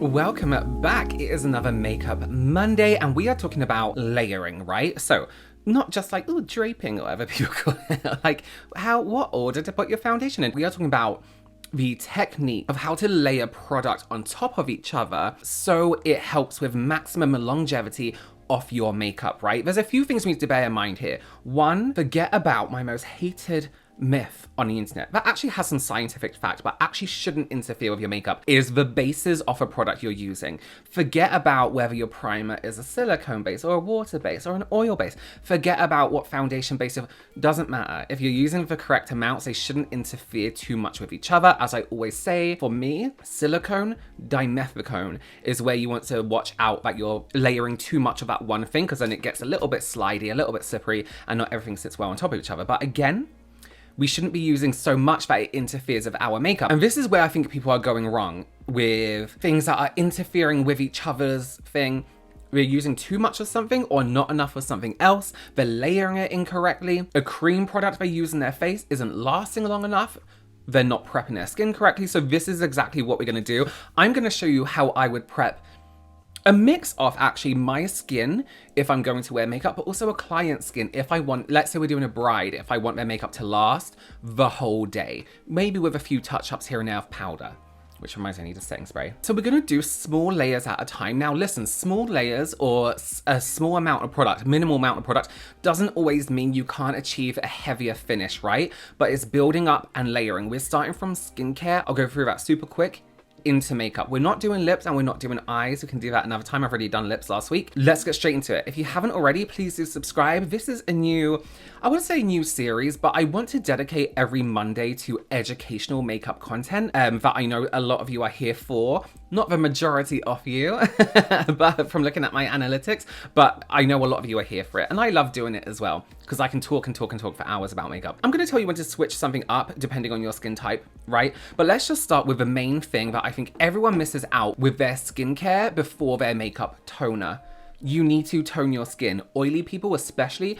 Welcome back. It is another Makeup Monday and we are talking about layering, right? So not just like, ooh, draping or whatever people call it, like what order to put your foundation in. We are talking about the technique of how to layer product on top of each other so it helps with maximum longevity of your makeup, right? There's a few things we need to bear in mind here. One, forget about my most hated myth on the internet that actually has some scientific fact but actually shouldn't interfere with your makeup is the bases of a product you're using. Forget about whether your primer is a silicone base or a water base or an oil base. Forget about what foundation base doesn't matter. If you're using the correct amounts, they shouldn't interfere too much with each other. As I always say, for me, silicone, dimethicone is where you want to watch out that you're layering too much of that one thing, because then it gets a little bit slidey, a little bit slippery, and not everything sits well on top of each other. But again, we shouldn't be using so much that it interferes with our makeup. And this is where I think people are going wrong with things that are interfering with each other's thing. We're using too much of something or not enough of something else. They're layering it incorrectly. A cream product they use in their face isn't lasting long enough. They're not prepping their skin correctly. So this is exactly what we're gonna do. I'm gonna show you how I would prep a mix of actually my skin if I'm going to wear makeup, but also a client's skin if I want, let's say we're doing a bride, if I want their makeup to last the whole day, maybe with a few touch-ups here and there of powder, which reminds me I need a setting spray. So we're gonna do small layers at a time. Now listen, small layers or a small amount of product, minimal amount of product, doesn't always mean you can't achieve a heavier finish, right? But it's building up and layering. We're starting from skincare. I'll go through that super quick. Into makeup. We're not doing lips and we're not doing eyes. We can do that another time. I've already done lips last week. Let's get straight into it. If you haven't already, please do subscribe. This is a new, I wouldn't say new series, but I want to dedicate every Monday to educational makeup content that I know a lot of you are here for. Not the majority of you, but from looking at my analytics, but I know a lot of you are here for it. And I love doing it as well, because I can talk and talk and talk for hours about makeup. I'm gonna tell you when to switch something up depending on your skin type, right? But let's just start with the main thing that I think everyone misses out with their skincare before their makeup: toner. You need to tone your skin. Oily people, especially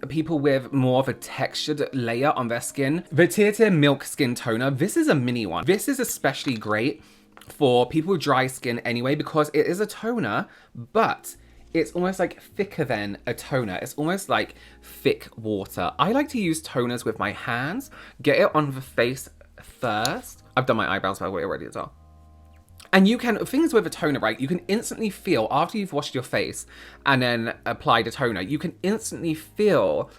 people with more of a textured layer on their skin. The Tear Milk Skin Toner, this is a mini one. This is especially great for people with dry skin anyway, because it is a toner, but it's almost like thicker than a toner. It's almost like thick water. I like to use toners with my hands, get it on the face first. I've done my eyebrows by the way already as well. And you can, things with a toner, right? You can instantly feel, after you've washed your face and then applied a toner, you can instantly feel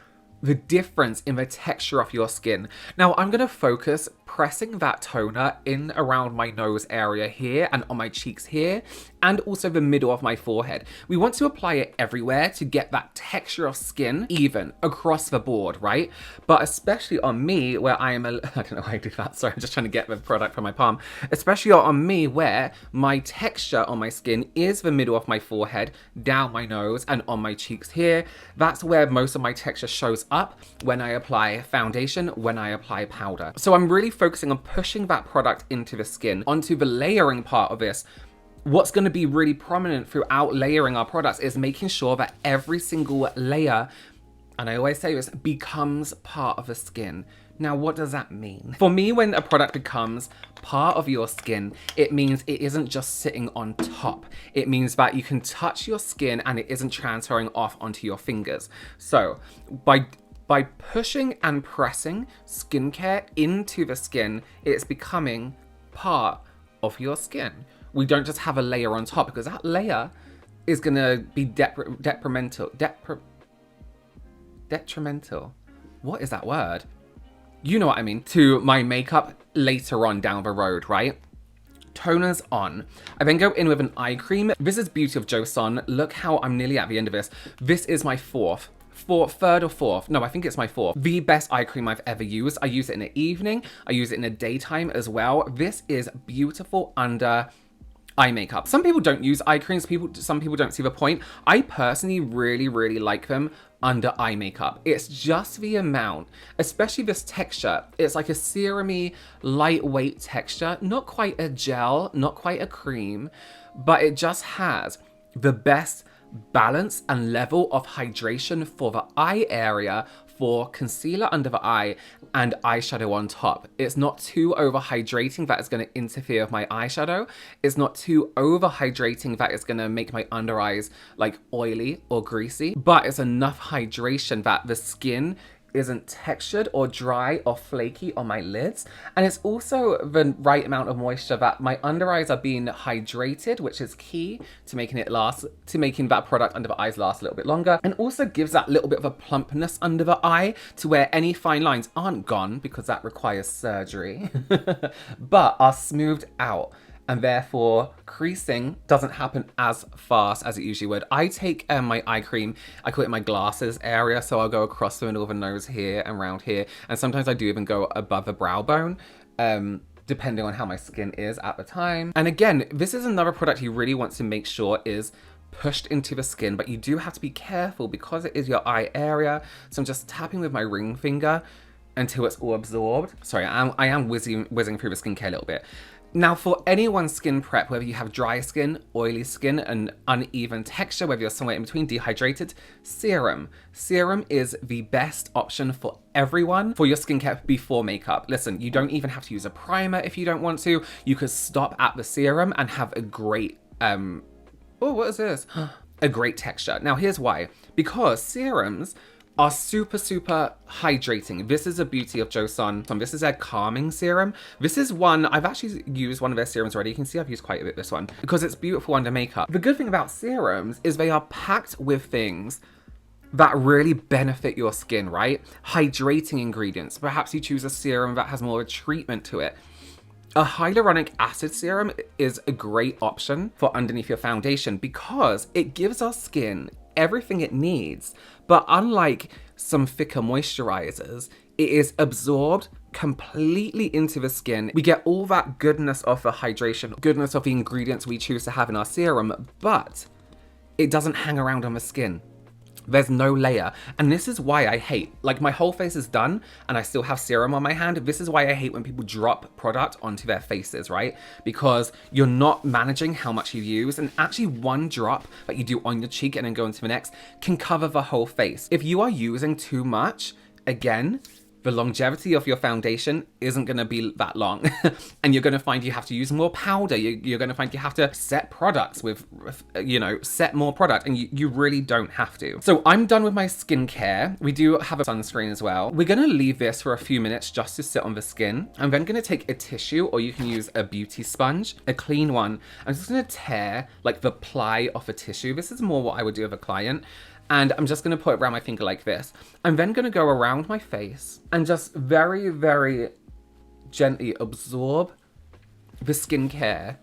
the difference in the texture of your skin. Now I'm gonna focus pressing that toner in around my nose area here and on my cheeks here, and also the middle of my forehead. We want to apply it everywhere to get that texture of skin even across the board, right? But especially on me, where I am I don't know why I do that, sorry, I'm just trying to get the product from my palm. Especially on me, where my texture on my skin is the middle of my forehead, down my nose, and on my cheeks here. That's where most of my texture shows up when I apply foundation, when I apply powder. So I'm really focusing on pushing that product into the skin. Onto the layering part of this, what's going to be really prominent throughout layering our products is making sure that every single layer, and I always say this, becomes part of the skin. Now, what does that mean? For me, when a product becomes part of your skin, it means it isn't just sitting on top. It means that you can touch your skin and it isn't transferring off onto your fingers. So by pushing and pressing skincare into the skin, it's becoming part of your skin. We don't just have a layer on top, because that layer is gonna be detrimental. What is that word? You know what I mean, to my makeup later on down the road, right? Toners on. I then go in with an eye cream. This is Beauty of Joseon. Look how I'm nearly at the end of this. This is my third or fourth. No, I think it's my fourth. The best eye cream I've ever used. I use it in the evening. I use it in the daytime as well. This is beautiful under eye makeup. Some people don't use eye creams. Some people don't see the point. I personally really like them under eye makeup. It's just the amount, especially this texture. It's like a serum-y, lightweight texture. Not quite a gel, not quite a cream, but it just has the best balance and level of hydration for the eye area for concealer under the eye and eyeshadow on top. It's not too over hydrating that is going to interfere with my eyeshadow. It's not too over hydrating that is going to make my under eyes like oily or greasy, but it's enough hydration that the skin isn't textured or dry or flaky on my lids. And it's also the right amount of moisture that my under eyes are being hydrated, which is key to making it last, to making that product under the eyes last a little bit longer. And also gives that little bit of a plumpness under the eye to where any fine lines aren't gone, because that requires surgery, but are smoothed out. And therefore creasing doesn't happen as fast as it usually would. I take my eye cream, I call it my glasses area, so I'll go across the middle of the nose here and around here, and sometimes I do even go above the brow bone, depending on how my skin is at the time. And again, this is another product you really want to make sure is pushed into the skin, but you do have to be careful because it is your eye area. So I'm just tapping with my ring finger until it's all absorbed. Sorry, I am whizzing through the skincare a little bit. Now, for anyone's skin prep, whether you have dry skin, oily skin, and uneven texture, whether you're somewhere in between, dehydrated, Serum. Serum is the best option for everyone for your skincare before makeup. Listen, you don't even have to use a primer if you don't want to. You could stop at the serum and have a great, oh, what is this? A great texture. Now, here's why. Because serums are super hydrating. This is a beauty of Joseon. This is their calming serum. This is one, I've actually used one of their serums already. You can see I've used quite a bit this one because it's beautiful under makeup. The good thing about serums is they are packed with things that really benefit your skin, right? Hydrating ingredients. Perhaps you choose a serum that has more of a treatment to it. A hyaluronic acid serum is a great option for underneath your foundation because it gives our skin everything it needs, but unlike some thicker moisturizers, it is absorbed completely into the skin. We get all that goodness of the hydration, goodness of the ingredients we choose to have in our serum, but it doesn't hang around on the skin. There's no layer. And this is why I hate, like my whole face is done and I still have serum on my hand. This is why I hate when people drop product onto their faces, right? Because you're not managing how much you use, and actually one drop that you do on your cheek and then go into the next can cover the whole face. If you are using too much, again, the longevity of your foundation isn't going to be that long. And you're going to find you have to use more powder. You're going to find you have to set products with, you know, set more product, and you really don't have to. So I'm done with my skincare. We do have a sunscreen as well. We're going to leave this for a few minutes just to sit on the skin. I'm then going to take a tissue, or you can use a beauty sponge, a clean one. I'm just going to tear like the ply off a tissue. This is more what I would do with a client. And I'm just going to put it around my finger like this. I'm then going to go around my face and just very, very gently absorb the skincare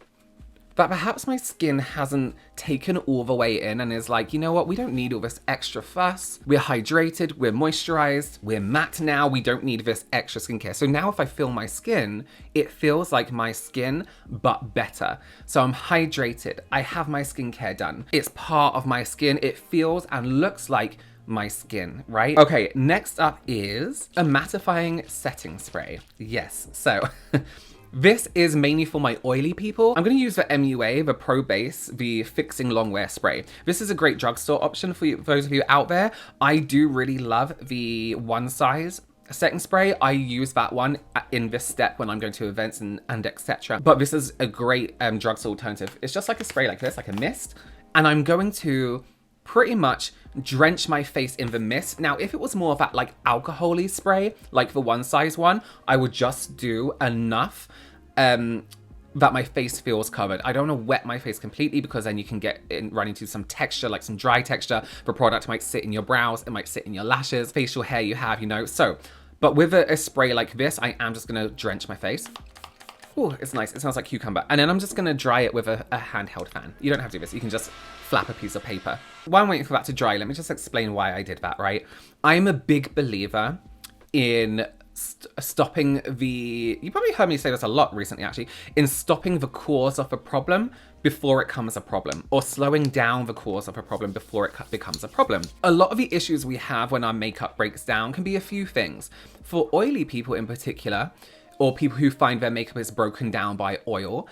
that perhaps my skin hasn't taken all the way in and is like, you know what, we don't need all this extra fuss. We're hydrated, we're moisturized, we're matte now, we don't need this extra skincare. So now if I feel my skin, it feels like my skin, but better. So I'm hydrated, I have my skincare done. It's part of my skin, it feels and looks like my skin, right? Okay, next up is a mattifying setting spray. Yes, so this is mainly for my oily people. I'm going to use the MUA, the Pro Base, the Fixing Long Wear Spray. This is a great drugstore option for you, for those of you out there. I do really love the one size setting spray. I use that one in this step when I'm going to events and etc. But this is a great drugstore alternative. It's just like a spray like this, like a mist. And I'm going to pretty much drench my face in the mist. Now, if it was more of that like alcohol-y spray, like the one size one, I would just do enough that my face feels covered. I don't want to wet my face completely because then you can run into some texture, like some dry texture. The product might sit in your brows, it might sit in your lashes, facial hair you have, you know. So, but with a spray like this, I am just gonna drench my face. Oh, it's nice. It smells like cucumber. And then I'm just going to dry it with a handheld fan. You don't have to do this. You can just flap a piece of paper. While I'm waiting for that to dry, let me just explain why I did that, right? I'm a big believer in stopping you probably heard me say this a lot recently, actually, in stopping the cause of a problem before it becomes a problem, or slowing down the cause of a problem before it becomes a problem. A lot of the issues we have when our makeup breaks down can be a few things. For oily people in particular, or people who find their makeup is broken down by oil,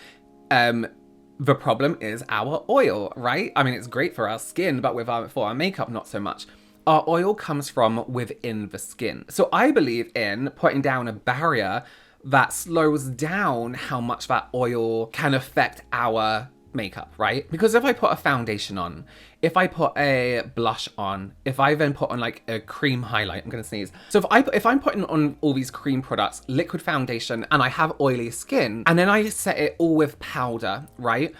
the problem is our oil, right? I mean, it's great for our skin, but for our makeup, not so much. our oil comes from within the skin. So I believe in putting down a barrier that slows down how much that oil can affect our makeup, right? Because if I put a foundation on, if I put a blush on, if I then put on like a cream highlight, I'm gonna sneeze. So if I'm putting on all these cream products, liquid foundation, and I have oily skin, and then I set it all with powder, right?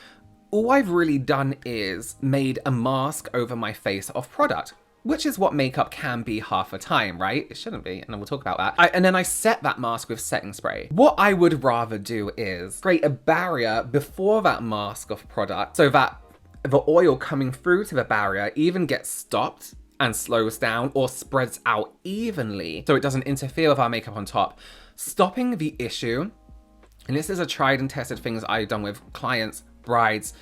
All I've really done is made a mask over my face of product, which is what makeup can be half the time, right? It shouldn't be, and we'll talk about that. And then I set that mask with setting spray. What I would rather do is create a barrier before that mask of product so that the oil coming through to the barrier even gets stopped and slows down or spreads out evenly so it doesn't interfere with our makeup on top. Stopping the issue, and this is a tried and tested things I've done with clients, brides,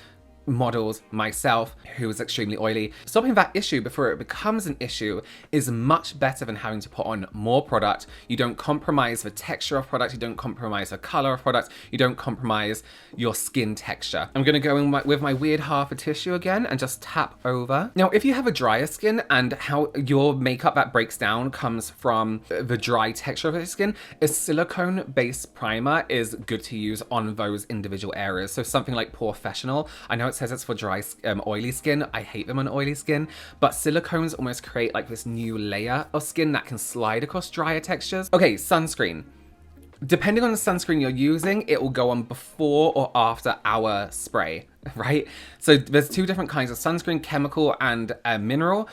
models, myself, who is extremely oily. Stopping that issue before it becomes an issue is much better than having to put on more product. You don't compromise the texture of product, you don't compromise the color of product, you don't compromise your skin texture. I'm gonna go in with my weird half a tissue again and just tap over. Now, if you have a drier skin and how your makeup that breaks down comes from the dry texture of your skin, a silicone-based primer is good to use on those individual areas. So something like Professional, I know it says it's for dry, oily skin. I hate them on oily skin, but silicones almost create like this new layer of skin that can slide across drier textures. Okay, sunscreen. Depending on the sunscreen you're using, it will go on before or after our spray, right? So there's two different kinds of sunscreen, chemical and mineral.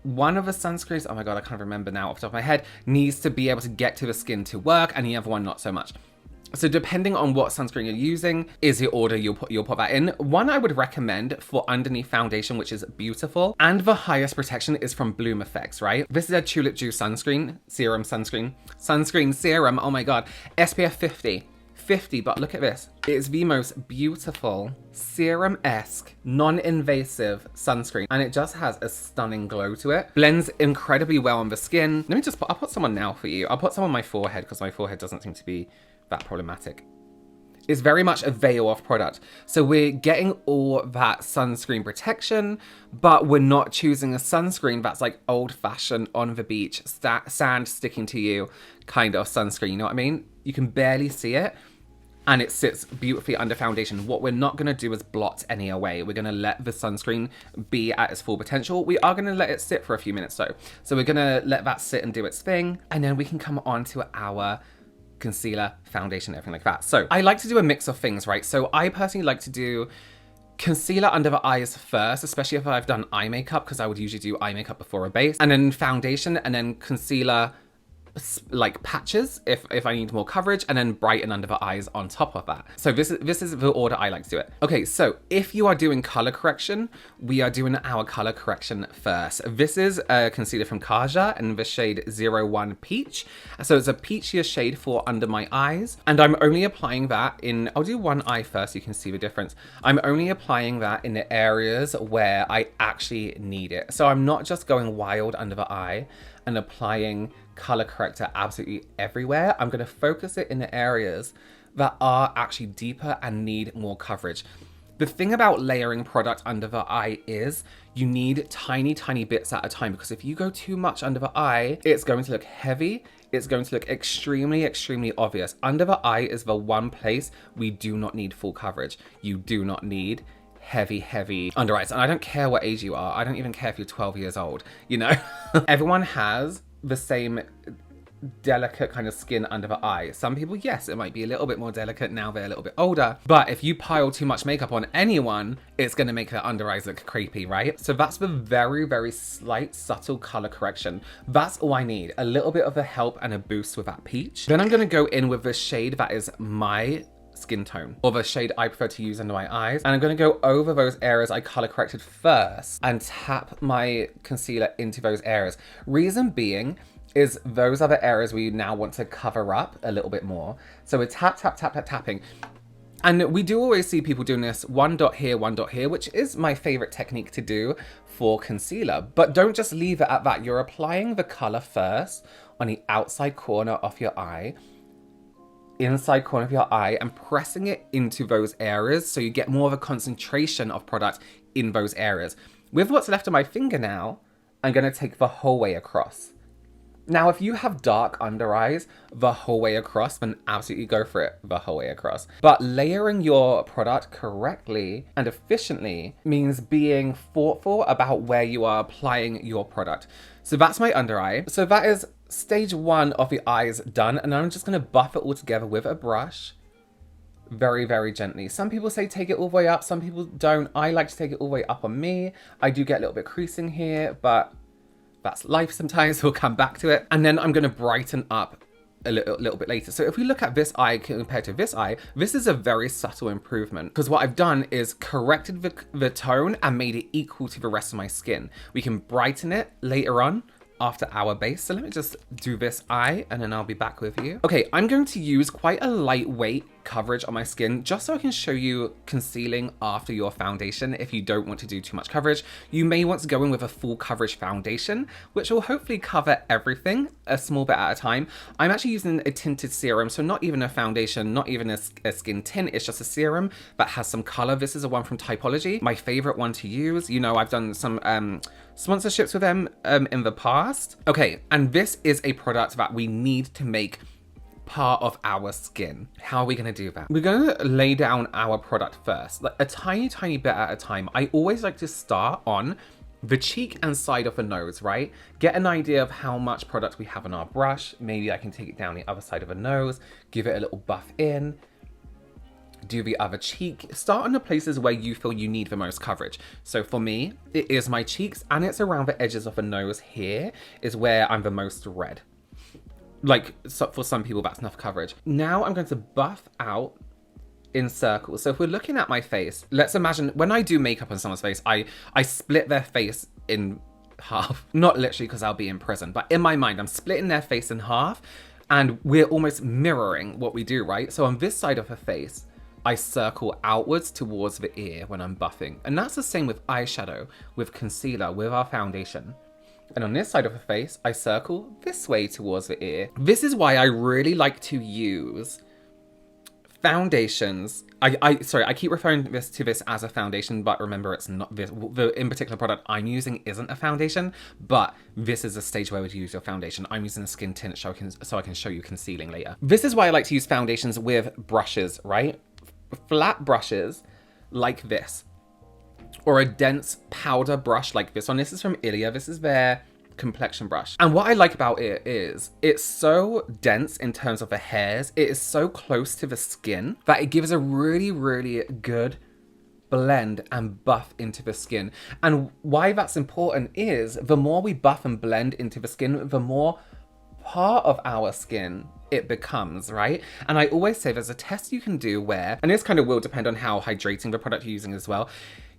One of the sunscreens, oh my God, I can't remember now off the top of my head, needs to be able to get to the skin to work, and the other one not so much. So depending on what sunscreen you're using is the order you'll put that in. One I would recommend for underneath foundation, which is beautiful, and the highest protection is from Bloom Effects, right? This is a Tulip Juice sunscreen, sunscreen serum, oh my God, SPF 50, but look at this. It is the most beautiful serum-esque, non-invasive sunscreen, and it just has a stunning glow to it. Blends incredibly well on the skin. Let me I'll put some on now for you. I'll put some on my forehead because my forehead doesn't seem to be that problematic. It's very much a veil of product. So we're getting all that sunscreen protection, but we're not choosing a sunscreen that's like old-fashioned on the beach, sand sticking to you kind of sunscreen, you know what I mean? You can barely see it, and it sits beautifully under foundation. What we're not gonna do is blot any away. We're gonna let the sunscreen be at its full potential. We are gonna let it sit for a few minutes though. So we're gonna let that sit and do its thing, and then we can come on to our concealer, foundation, everything like that. So I like to do a mix of things, right? So I personally like to do concealer under the eyes first, especially if I've done eye makeup, because I would usually do eye makeup before a base, and then foundation, and then concealer like patches if I need more coverage, and then brighten under the eyes on top of that. So this is the order I like to do it. Okay, so if you are doing color correction, we are doing our color correction first. This is a concealer from Kaja in the shade 01 Peach. So it's a peachier shade for under my eyes, and I'm only applying that in, I'll do one eye first so you can see the difference. I'm only applying that in the areas where I actually need it. So I'm not just going wild under the eye and applying color corrector absolutely everywhere. I'm going to focus it in the areas that are actually deeper and need more coverage. The thing about layering product under the eye is you need tiny bits at a time, because if you go too much under the eye, it's going to look heavy. It's going to look extremely obvious. Under the eye is the one place we do not need full coverage. You do not need heavy under eyes. And I don't care what age you are. I don't even care if you're 12 years old, you know? Everyone has the same delicate kind of skin under the eye. Some people, yes, it might be a little bit more delicate now they're a little bit older, but if you pile too much makeup on anyone, it's going to make their under eyes look creepy, right? So that's the very slight, subtle color correction. That's all I need. A little bit of a help and a boost with that peach. Then I'm going to go in with the shade that is my skin tone, or the shade I prefer to use under my eyes, and I'm going to go over those areas I color corrected first and tap my concealer into those areas. Reason being is those are the areas we now want to cover up a little bit more. So we're tapping. And we do always see people doing this one dot here, which is my favorite technique to do for concealer. But don't just leave it at that. You're applying the color first on the outside corner of your eye, inside corner of your eye, and pressing it into those areas so you get more of a concentration of product in those areas. With what's left of my finger now, I'm going to take the whole way across. Now, if you have dark under eyes the whole way across, then absolutely go for it the whole way across. But layering your product correctly and efficiently means being thoughtful about where you are applying your product. So that's my under eye. So that is stage 1 of the eyes done. And I'm just going to buff it all together with a brush. Very, very gently. Some people say take it all the way up. Some people don't. I like to take it all the way up on me. I do get a little bit creasing here, but that's life sometimes. We'll come back to it. And then I'm going to brighten up a little bit later. So if we look at this eye compared to this eye, this is a very subtle improvement because what I've done is corrected the tone and made it equal to the rest of my skin. We can brighten it later on after our base. So let me just do this eye and then I'll be back with you. Okay, I'm going to use quite a lightweight coverage on my skin just so I can show you concealing after your foundation. If you don't want to do too much coverage, you may want to go in with a full coverage foundation, which will hopefully cover everything a small bit at a time. I'm actually using a tinted serum, so not even a foundation, not even a skin tint, it's just a serum that has some color. This is a one from Typology, my favorite one to use. You know, I've done some sponsorships with them in the past. Okay, and this is a product that we need to make part of our skin. How are we going to do that? We're going to lay down our product first, like a tiny bit at a time. I always like to start on the cheek and side of the nose, right? Get an idea of how much product we have on our brush. Maybe I can take it down the other side of the nose, give it a little buff in, do the other cheek. Start on the places where you feel you need the most coverage. So for me, it is my cheeks and it's around the edges of the nose here is where I'm the most red. Like, so for some people, that's enough coverage. Now I'm going to buff out in circles. So if we're looking at my face, let's imagine when I do makeup on someone's face, I split their face in half. Not literally because I'll be in prison, but in my mind, I'm splitting their face in half and we're almost mirroring what we do, right? So on this side of her face, I circle outwards towards the ear when I'm buffing. And that's the same with eyeshadow, with concealer, with our foundation. And on this side of her face, I circle this way towards the ear. This is why I really like to use foundations. Sorry, I keep referring to this as a foundation, but remember it's not this. The in particular product I'm using isn't a foundation, but this is a stage where I would use your foundation. I'm using a skin tint so I can show you concealing later. This is why I like to use foundations with brushes, right? Flat brushes like this. Or a dense powder brush like this one. This is from Ilia. This is their complexion brush. And what I like about it is it's so dense in terms of the hairs. It is so close to the skin that it gives a really, really good blend and buff into the skin. And why that's important is the more we buff and blend into the skin, the more part of our skin it becomes, right? And I always say there's a test you can do where, and this kind of will depend on how hydrating the product you're using as well,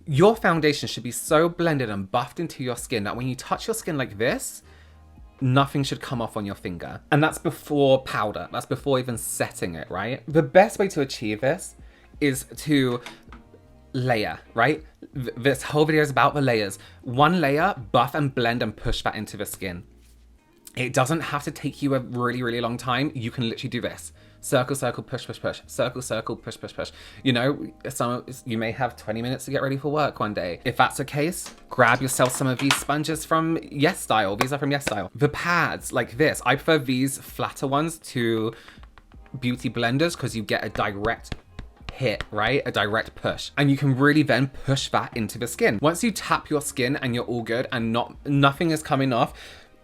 your foundation should be so blended and buffed into your skin that when you touch your skin like this, nothing should come off on your finger. And that's before powder. That's before even setting it, right? The best way to achieve this is to layer, right? This whole video is about the layers. One layer, buff and blend and push that into the skin. It doesn't have to take you a really, really long time. You can literally do this. Circle, circle, push, push, push. Circle, circle, push, push, push. You know, you may have 20 minutes to get ready for work one day. If that's the case, grab yourself some of these sponges from Yes Style. These are from Yes Style. The pads like this, I prefer these flatter ones to beauty blenders because you get a direct hit, right? A direct push. And you can really then push that into the skin. Once you tap your skin and you're all good and nothing is coming off,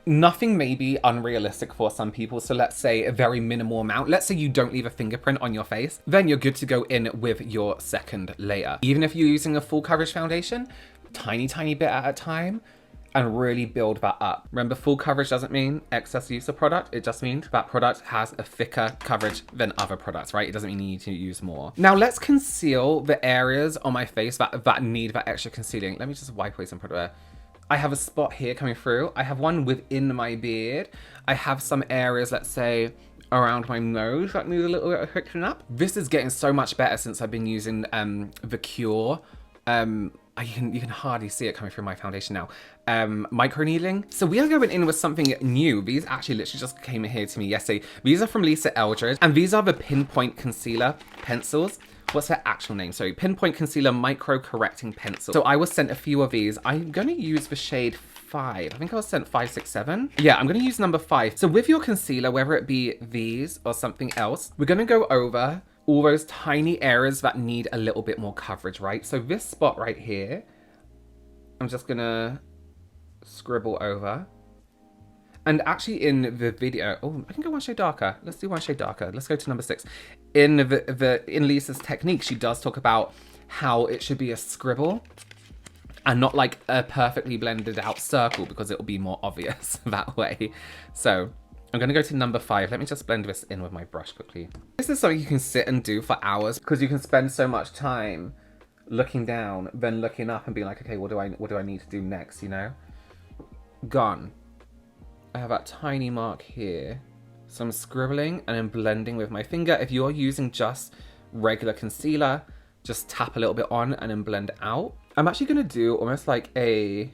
nothing may be unrealistic for some people, so let's say a very minimal amount. Let's say you don't leave a fingerprint on your face, then you're good to go in with your second layer. Even if you're using a full coverage foundation, tiny bit at a time, and really build that up. Remember, full coverage doesn't mean excess use of product. It just means that product has a thicker coverage than other products, right? It doesn't mean you need to use more. Now let's conceal the areas on my face that need that extra concealing. Let me just wipe away some product. I have a spot here coming through. I have one within my beard. I have some areas, let's say, around my nose that need a little bit of fixing up. This is getting so much better since I've been using the Cure. You can hardly see it coming through my foundation now. Microneedling. So we are going in with something new. These actually literally just came here to me yesterday. These are from Lisa Eldridge, and these are the Pinpoint Concealer Pencils. What's their actual name? Sorry, Pinpoint Concealer Micro Correcting Pencil. So I was sent a few of these. I'm going to use the shade 5. I think I was sent 5, 6, 7. Yeah, I'm going to use number 5. So with your concealer, whether it be these or something else, we're going to go over all those tiny areas that need a little bit more coverage, right? So this spot right here, I'm just going to scribble over. And actually in the video, oh, I can go one shade darker. Let's do one shade darker. Let's go to number 6. In Lisa's technique, she does talk about how it should be a scribble and not like a perfectly blended out circle, because it will be more obvious that way. So I'm going to go to number 5. Let me just blend this in with my brush quickly. This is something you can sit and do for hours, because you can spend so much time looking down, then looking up and being like, okay, what do I need to do next, you know? Gone. I have that tiny mark here. So I'm scribbling and then blending with my finger. If you're using just regular concealer, just tap a little bit on and then blend out. I'm actually going to do almost like a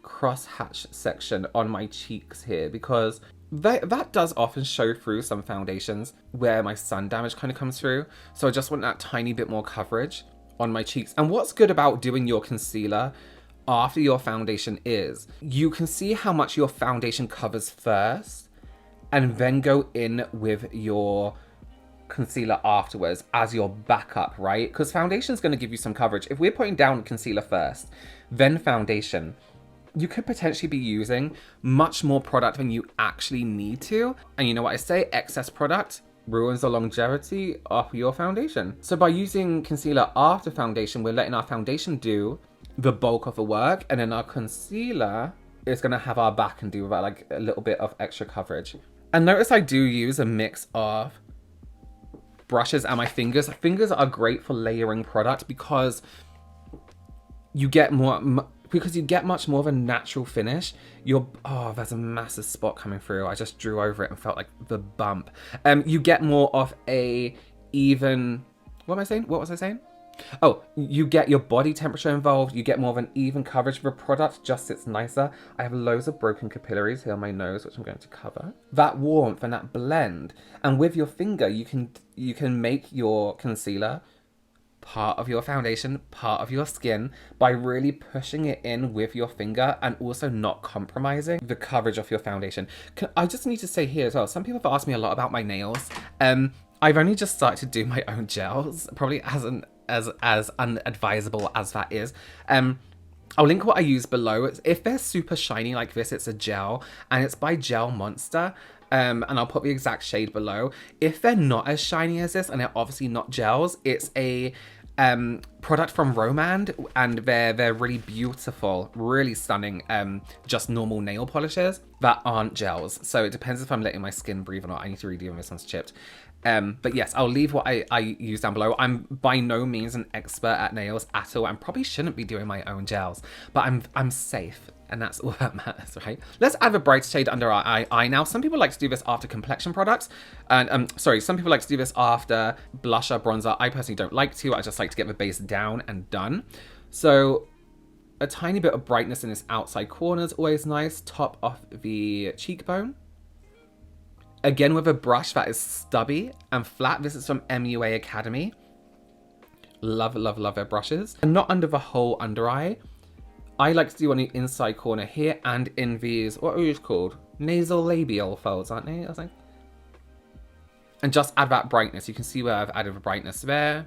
cross-hatch section on my cheeks here, because that does often show through some foundations where my sun damage kind of comes through. So I just want that tiny bit more coverage on my cheeks. And what's good about doing your concealer after your foundation is you can see how much your foundation covers first and then go in with your concealer afterwards as your backup, right? Because foundation is going to give you some coverage. If we're putting down concealer first, then foundation, you could potentially be using much more product than you actually need to. And you know what I say? Excess product ruins the longevity of your foundation. So by using concealer after foundation, we're letting our foundation do the bulk of the work, and then our concealer is going to have our back and do like a little bit of extra coverage. And notice I do use a mix of brushes and my fingers. Fingers are great for layering product because you get much more of a natural finish. Oh, there's a massive spot coming through. I just drew over it and felt like the bump. You get more of a even, what am I saying? What was I saying? Oh, you get your body temperature involved. You get more of an even coverage. The product just sits nicer. I have loads of broken capillaries here on my nose, which I'm going to cover. That warmth and that blend. And with your finger, you can make your concealer part of your foundation, part of your skin, by really pushing it in with your finger and also not compromising the coverage of your foundation. I just need to say here as well, some people have asked me a lot about my nails. I've only just started to do my own gels, probably as unadvisable as that is. I'll link what I use below. If they're super shiny like this, it's a gel and it's by Gel Monster. And I'll put the exact shade below. If they're not as shiny as this, and they're obviously not gels, it's a product from Romand, and they're really beautiful, really stunning, just normal nail polishes that aren't gels. So it depends if I'm letting my skin breathe or not. I need to redo when this one's chipped. But yes, I'll leave what I use down below. I'm by no means an expert at nails at all, and probably shouldn't be doing my own gels, but I'm safe, and that's all that matters, right? Let's add a bright shade under our eye now. Some people like to do this after complexion products, and some people like to do this after blusher, bronzer. I personally don't like to. I just like to get the base down and done. So a tiny bit of brightness in this outside corner is always nice. Top of the cheekbone. Again, with a brush that is stubby and flat. This is from MUA Academy. Love, love, love their brushes. And not under the whole under eye. I like to do on the inside corner here and in these, what are these called? Nasal labial folds, aren't they? I think. And just add that brightness. You can see where I've added the brightness there.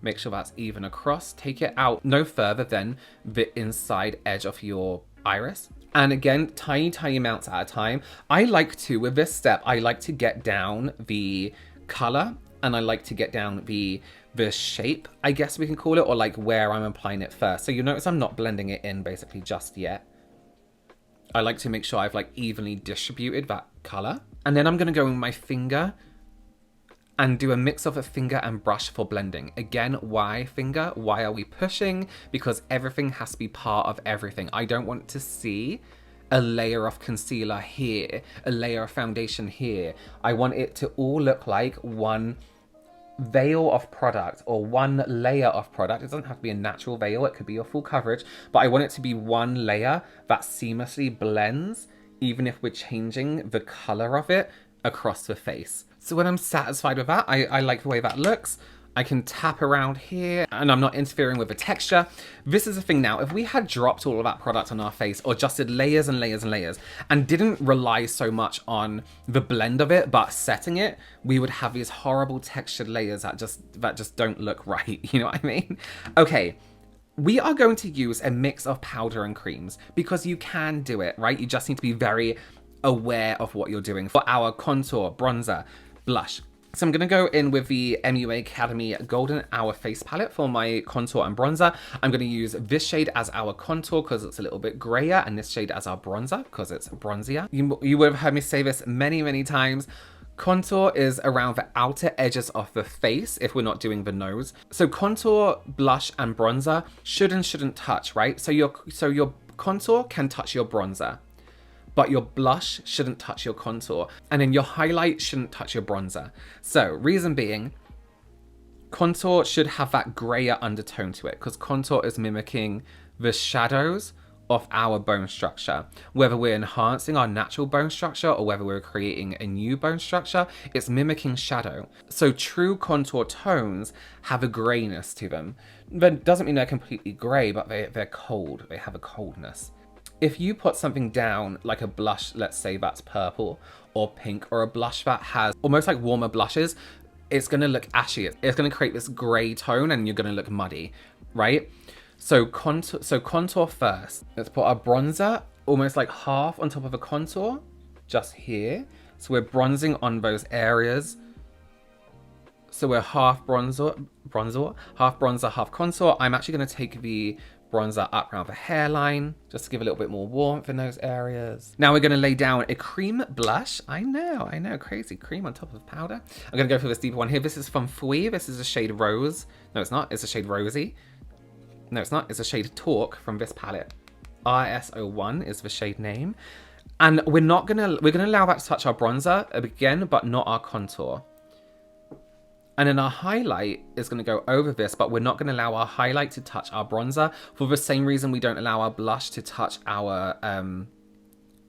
Make sure that's even across. Take it out no further than the inside edge of your iris. And again, tiny, tiny amounts at a time. I like to, with this step, I like to get down the color and I like to get down the shape, I guess we can call it, or like where I'm applying it first. So you notice I'm not blending it in basically just yet. I like to make sure I've like evenly distributed that color. And then I'm gonna go with my finger and do a mix of a finger and brush for blending. Again, why finger? Why are we pushing? Because everything has to be part of everything. I don't want to see a layer of concealer here, a layer of foundation here. I want it to all look like one veil of product or one layer of product. It doesn't have to be a natural veil, it could be your full coverage, but I want it to be one layer that seamlessly blends, even if we're changing the color of it across the face. So when I'm satisfied with that, I like the way that looks. I can tap around here and I'm not interfering with the texture. This is the thing now, if we had dropped all of that product on our face or just did layers and layers and layers and didn't rely so much on the blend of it, but setting it, we would have these horrible textured layers that just don't look right. You know what I mean? Okay. We are going to use a mix of powder and creams because you can do it, right? You just need to be very aware of what you're doing for our contour, bronzer, blush. So I'm going to go in with the MUA Academy Golden Hour Face Palette for my contour and bronzer. I'm going to use this shade as our contour because it's a little bit grayer and this shade as our bronzer because it's bronzier. You would have heard me say this many, many times. Contour is around the outer edges of the face if we're not doing the nose. So contour, blush, and bronzer should and shouldn't touch, right? So your contour can touch your bronzer, but your blush shouldn't touch your contour. And then your highlight shouldn't touch your bronzer. So reason being, contour should have that grayer undertone to it because contour is mimicking the shadows of our bone structure. Whether we're enhancing our natural bone structure or whether we're creating a new bone structure, it's mimicking shadow. So true contour tones have a grayness to them. That doesn't mean they're completely gray, but they're cold. They have a coldness. If you put something down like a blush, let's say that's purple or pink, or a blush that has almost like warmer blushes, it's going to look ashy. It's going to create this gray tone and you're going to look muddy, right? So contour first. Let's put our bronzer almost like half on top of a contour, just here. So we're bronzing on those areas. So we're half bronzer, half contour. I'm actually going to take the bronzer up around the hairline, just to give a little bit more warmth in those areas. Now we're going to lay down a cream blush. I know, crazy cream on top of powder. I'm going to go for this deeper one here. This is from Fui. This is a shade Rose. No, it's not. It's a shade Rosy. No, it's not. It's a shade Talk from this palette. RS01 is the shade name. And we're gonna allow that to touch our bronzer again, but not our contour. And then our highlight is gonna go over this, but we're not gonna allow our highlight to touch our bronzer for the same reason we don't allow our blush to touch our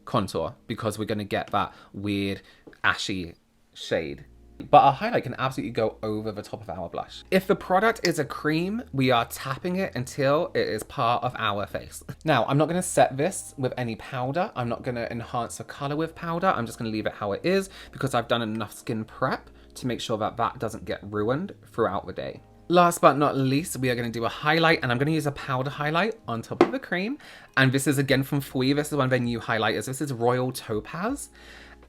contour, because we're gonna get that weird ashy shade. But our highlight can absolutely go over the top of our blush. If the product is a cream, we are tapping it until it is part of our face. Now, I'm not going to set this with any powder. I'm not going to enhance the color with powder. I'm just going to leave it how it is because I've done enough skin prep to make sure that that doesn't get ruined throughout the day. Last but not least, we are going to do a highlight, and I'm going to use a powder highlight on top of the cream. And this is again from Fui. This is one of their new highlighters. This is Royal Topaz.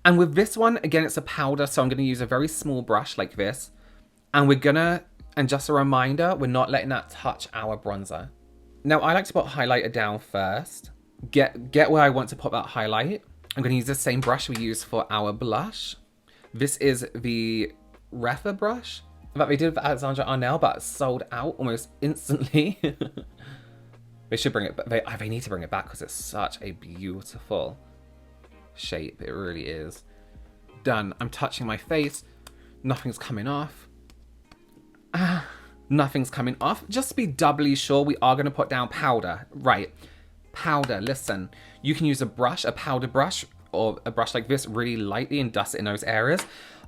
And with this one, again, it's a powder, so I'm going to use a very small brush like this. And we're going to, and just a reminder, we're not letting that touch our bronzer. Now, I like to put highlighter down first. Get where I want to put that highlight. I'm going to use the same brush we used for our blush. This is the Refa brush that we did with Alexandra Arnell, but sold out almost instantly. They should bring it back. They need to bring it back because it's such a beautiful shape. It really is. Done. I'm touching my face. Nothing's coming off. Nothing's coming off. Just to be doubly sure, we are going to put down powder. Right. Powder. Listen. You can use a brush, a powder brush, or a brush like this really lightly and dust it in those areas.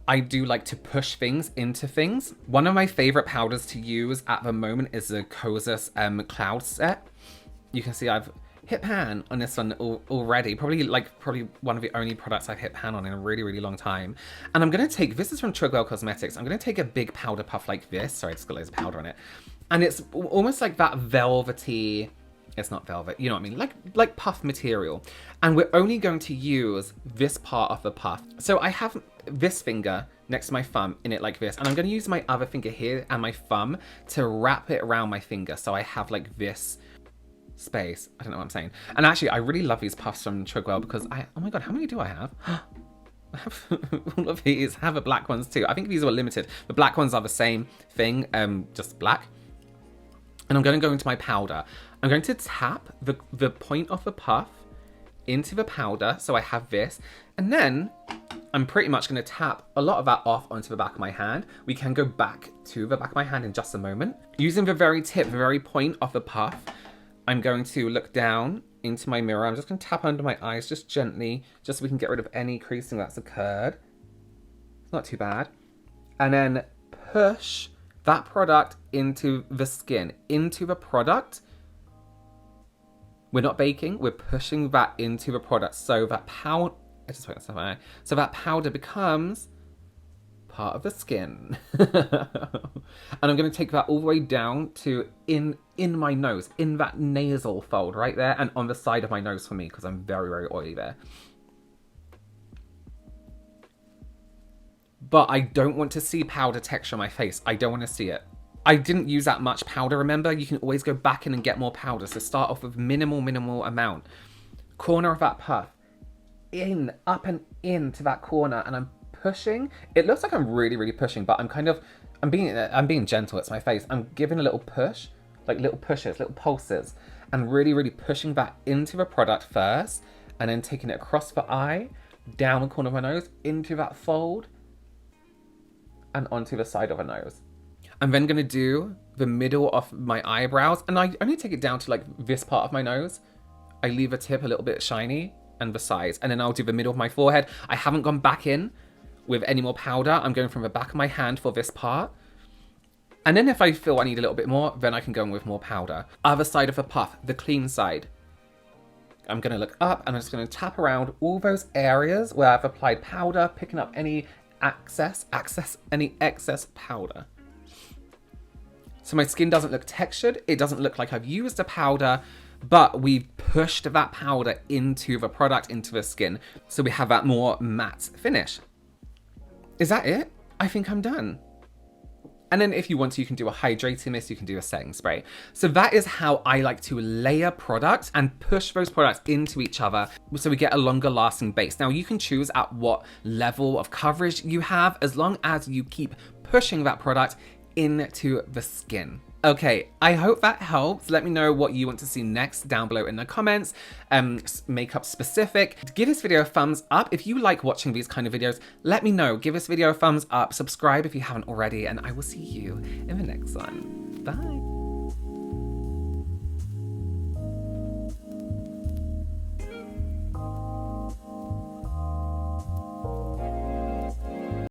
I do like to push things into things. One of my favorite powders to use at the moment is the Kosas Cloud Set. You can see I've hit pan on this one already. Probably one of the only products I've hit pan on in a really, really long time. And I'm going to take, this is from Trigwell Cosmetics. I'm going to take a big powder puff like this. Sorry, it's got loads of powder on it. And it's almost like that velvety, it's not velvet, you know what I mean? Like puff material. And we're only going to use this part of the puff. So I have this finger next to my thumb in it like this. And I'm going to use my other finger here and my thumb to wrap it around my finger. So I have like this space. I don't know what I'm saying. And actually, I really love these puffs from Trigwell because oh my god, how many do I have? I have all of these. I have the black ones too. I think these were limited. The black ones are the same thing, just black. And I'm going to go into my powder. I'm going to tap the point of the puff into the powder. So I have this. And then I'm pretty much going to tap a lot of that off onto the back of my hand. We can go back to the back of my hand in just a moment. Using the very tip, the very point of the puff, I'm going to look down into my mirror. I'm just going to tap under my eyes just gently, just so we can get rid of any creasing that's occurred. It's not too bad. And then push that product into the skin, into the product. We're not baking, we're pushing that into the product. So that powder, so that powder becomes part of the skin. And I'm going to take that all the way down to in my nose, in that nasal fold right there, and on the side of my nose for me, because I'm very, very oily there. But I don't want to see powder texture on my face. I don't want to see it. I didn't use that much powder, remember? You can always go back in and get more powder. So start off with minimal amount. Corner of that puff. In, up and into that corner, and I'm pushing. It looks like I'm really, really pushing, but I'm being gentle. It's my face. I'm giving a little push, like little pushes, little pulses, and really, really pushing that into the product first, and then taking it across the eye, down the corner of my nose, into that fold, and onto the side of the nose. I'm then going to do the middle of my eyebrows, and I only take it down to like this part of my nose. I leave the tip a little bit shiny and the sides, and then I'll do the middle of my forehead. I haven't gone back in with any more powder. I'm going from the back of my hand for this part. And then if I feel I need a little bit more, then I can go in with more powder. Other side of the puff, the clean side. I'm going to look up and I'm just going to tap around all those areas where I've applied powder, picking up any any excess powder. So my skin doesn't look textured. It doesn't look like I've used a powder, but we've pushed that powder into the product, into the skin. So we have that more matte finish. Is that it? I think I'm done. And then if you want to, you can do a hydrating mist, you can do a setting spray. So that is how I like to layer products and push those products into each other so we get a longer lasting base. Now you can choose at what level of coverage you have, as long as you keep pushing that product into the skin. Okay, I hope that helps. Let me know what you want to see next down below in the comments, makeup specific. Give this video a thumbs up. If you like watching these kind of videos, let me know. Give this video a thumbs up, subscribe if you haven't already, and I will see you in the next one. Bye.